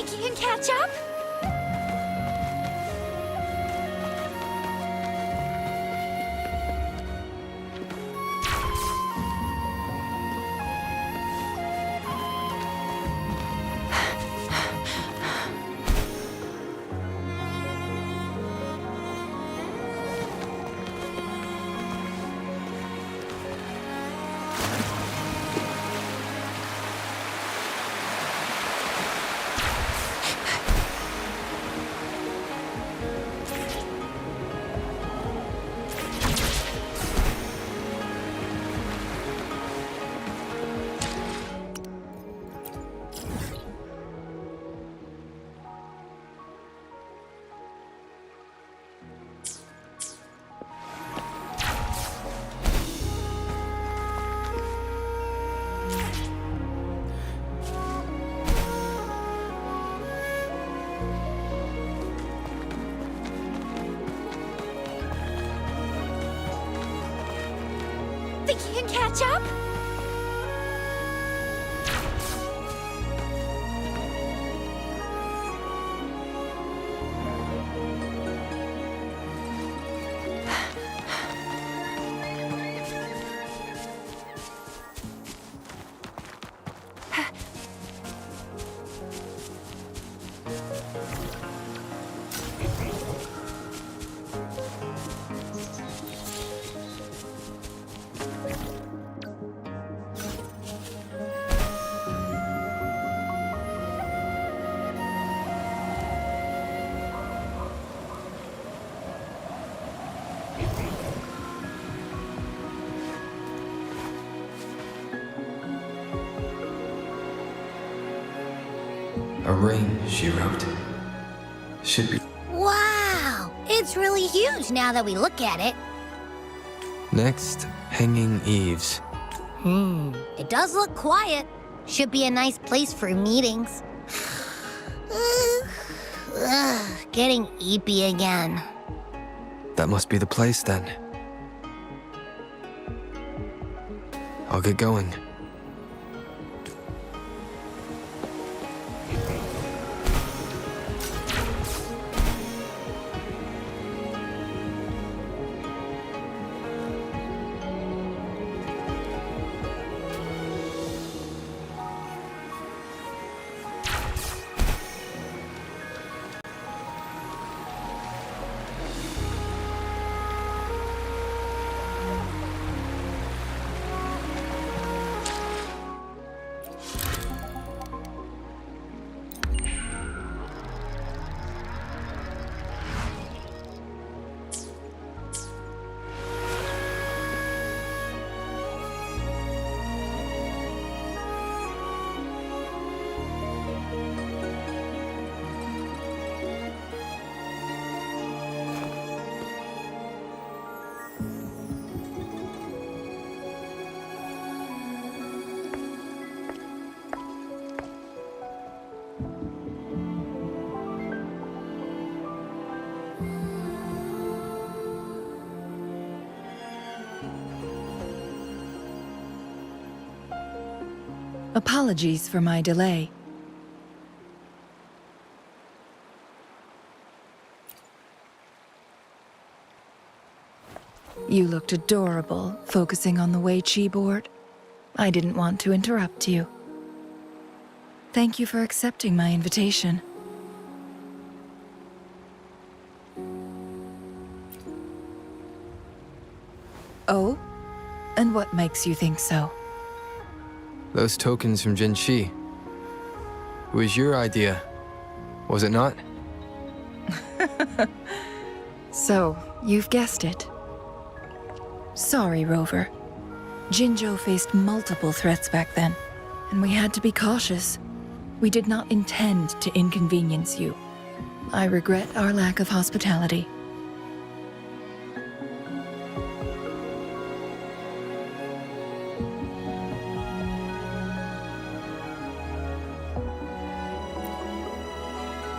Think you can catch up? Think you can catch up? A ring, she wrote. Should be. Wow! It's really huge now that we look at it. Next, hanging eaves. It does look quiet. Should be a nice place for meetings. Getting eepy again. That must be the place then. I'll get going. Apologies for my delay. You looked adorable, focusing on the Wei Chi board. I didn't want to interrupt you. Thank you for accepting my invitation. Oh? And what makes you think so? Those tokens from Jinshi. It was your idea, was it not? So, you've guessed it. Sorry, Rover. Jinzhou faced multiple threats back then, and we had to be cautious. We did not intend to inconvenience you. I regret our lack of hospitality.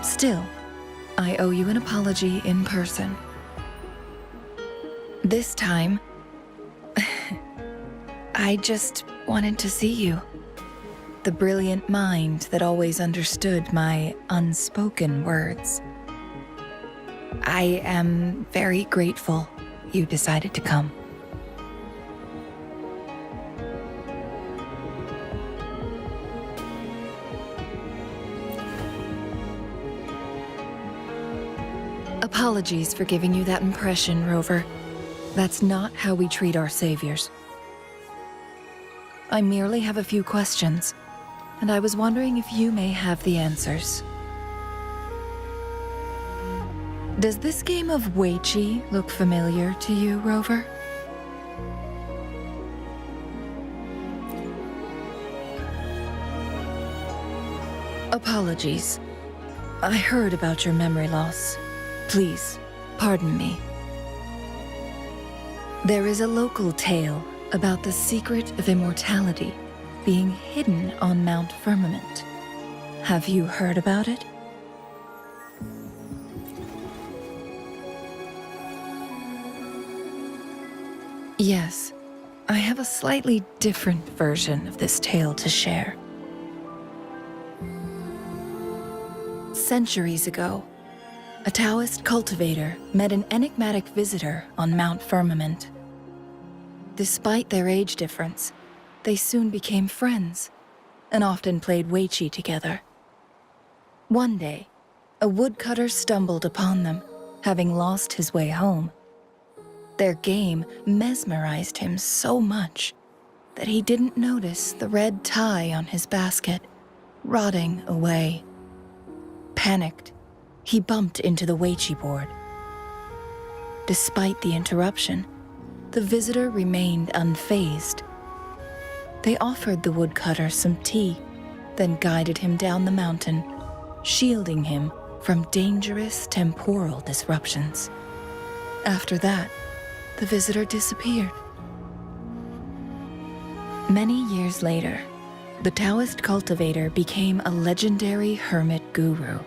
Still, I owe you an apology in person. This time, I just wanted to see you. the brilliant mind that always understood my unspoken words. I am very grateful you decided to come. Apologies for giving you that impression, Rover. That's not how we treat our saviors. I merely have a few questions, and I was wondering if you may have the answers. Does this game of Weiqi look familiar to you, Rover? Apologies. I heard about your memory loss. Please, pardon me. There is a local tale about the secret of immortality being hidden on Mount Firmament. Have you heard about it? Yes, I have a slightly different version of this tale to share. Centuries ago, a Taoist cultivator met an enigmatic visitor on Mount Firmament. Despite their age difference, they soon became friends and often played Weiqi together. One day, a woodcutter stumbled upon them, having lost his way home. Their game mesmerized him so much that he didn't notice the red tie on his basket, rotting away. Panicked, he bumped into the Weiqi board. Despite the interruption, the visitor remained unfazed. They offered the woodcutter some tea, then guided him down the mountain, shielding him from dangerous temporal disruptions. After that, the visitor disappeared. Many years later, the Taoist cultivator became a legendary hermit guru.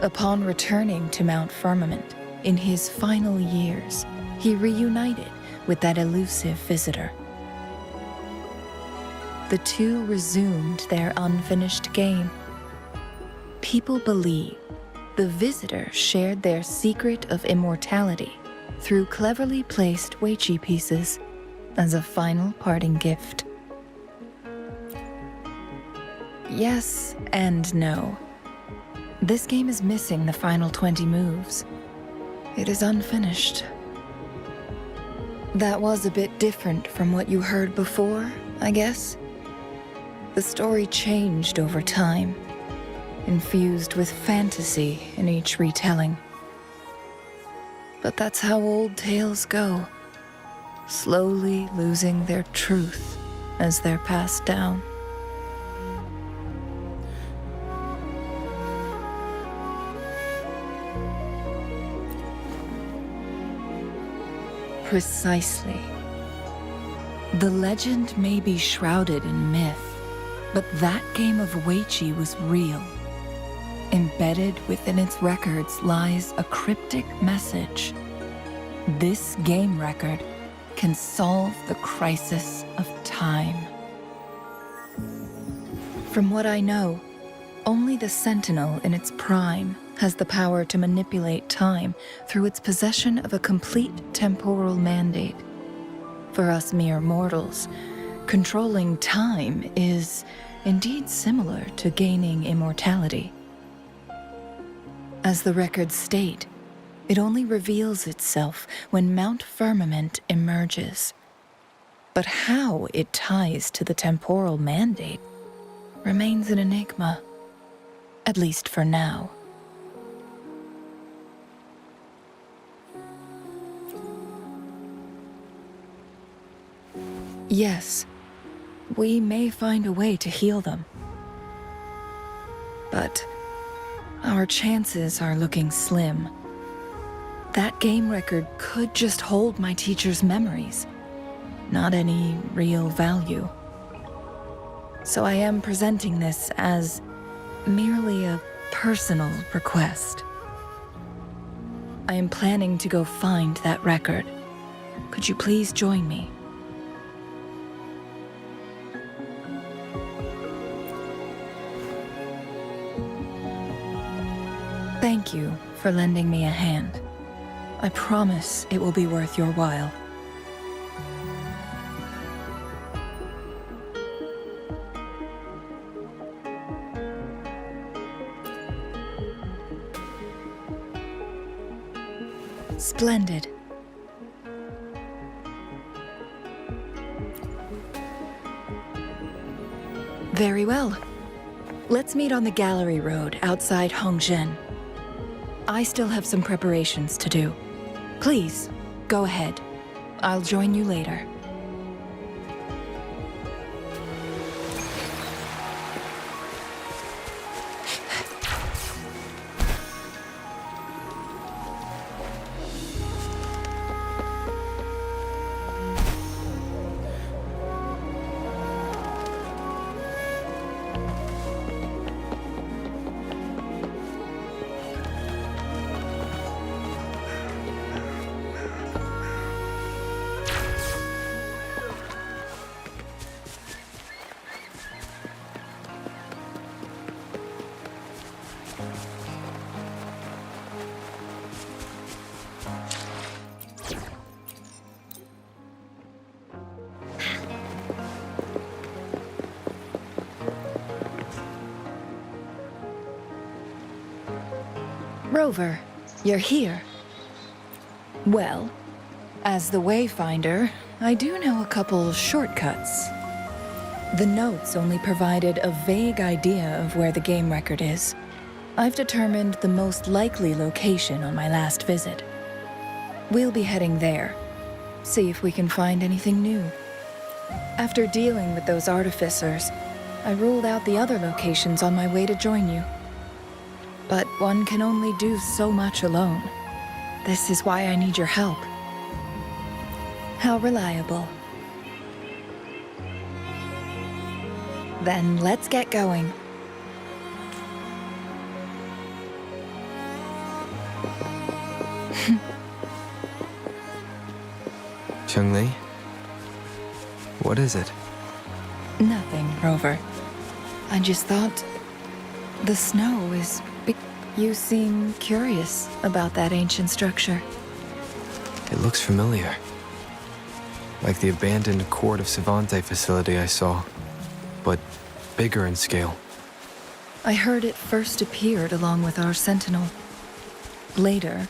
Upon returning to Mount Firmament in his final years, he reunited with that elusive visitor. The two resumed their unfinished game. People believe the visitor shared their secret of immortality through cleverly placed Weiqi pieces as a final parting gift. Yes and no. This game is missing the final 20 moves. It is unfinished. That was a bit different from what you heard before, I guess. The story changed over time, infused with fantasy in each retelling. But that's how old tales go, slowly losing their truth as they're passed down. Precisely. The legend may be shrouded in myth, but that game of Weiqi was real. Embedded within its records lies a cryptic message. This game record can solve the crisis of time. From what I know, only the Sentinel in its prime has the power to manipulate time through its possession of a complete temporal mandate. For us mere mortals, controlling time is indeed similar to gaining immortality. As the records state, it only reveals itself when Mount Firmament emerges. But how it ties to the temporal mandate remains an enigma, at least for now. Yes, we may find a way to heal them. But our chances are looking slim. That game record could just hold my teacher's memories, not any real value. So I am presenting this as merely a personal request. I am planning to go find that record. Could you please join me? Thank you for lending me a hand. I promise it will be worth your while. Splendid. Very well. Let's meet on the gallery road outside Hongzhen. I still have some preparations to do. Please, go ahead. I'll join you later. Rover, you're here. Well, as the Wayfinder, I do know a couple shortcuts. The notes only provided a vague idea of where the game record is. I've determined the most likely location on my last visit. We'll be heading there, see if we can find anything new. After dealing with those artificers, I ruled out the other locations on my way to join you. But one can only do so much alone. This is why I need your help. How reliable. Then let's get going. Cheng-Li? What is it? Nothing, Rover. I just thought the snow is big. You seem curious about that ancient structure. It looks familiar. Like the abandoned Court of Savante facility I saw, but bigger in scale. I heard it first appeared along with our Sentinel. Later,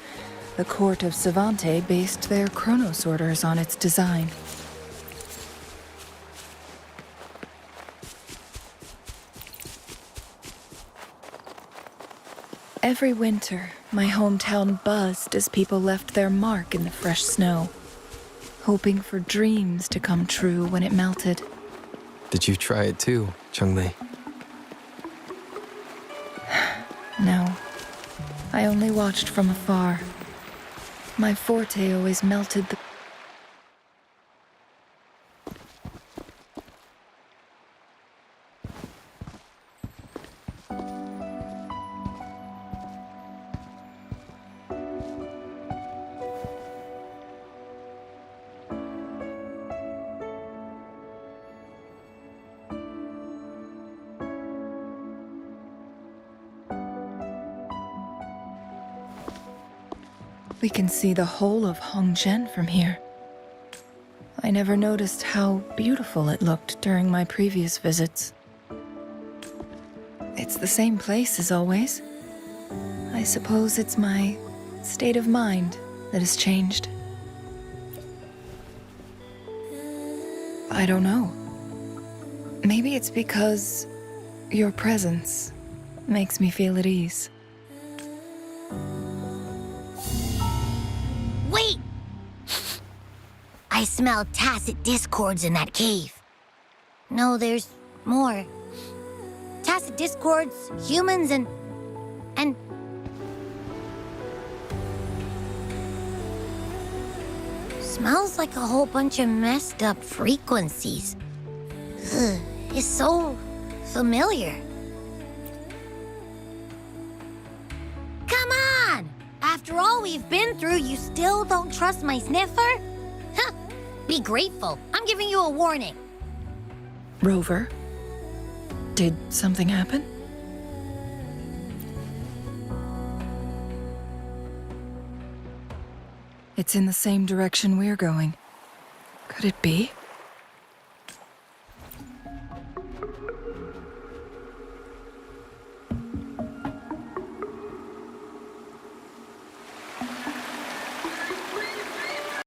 the Court of Savante based their Chronos orders on its design. Every winter, my hometown buzzed as people left their mark in the fresh snow, hoping for dreams to come true when it melted. Did you try it too, Cheng-Li? No, I only watched from afar. My forte always melted the... We can see the whole of Hongzhen from here. I never noticed how beautiful it looked during my previous visits. It's the same place as always. I suppose it's my state of mind that has changed. I don't know. Maybe it's because your presence makes me feel at ease. Wait! I smell tacit discords in that cave. No, there's more. Tacit discords, humans, and... Smells like a whole bunch of messed up frequencies. Ugh, it's so familiar. Come on! After all we've been through, you still don't trust my sniffer? Huh! Be grateful. I'm giving you a warning. Rover, did something happen? It's in the same direction we're going. Could it be?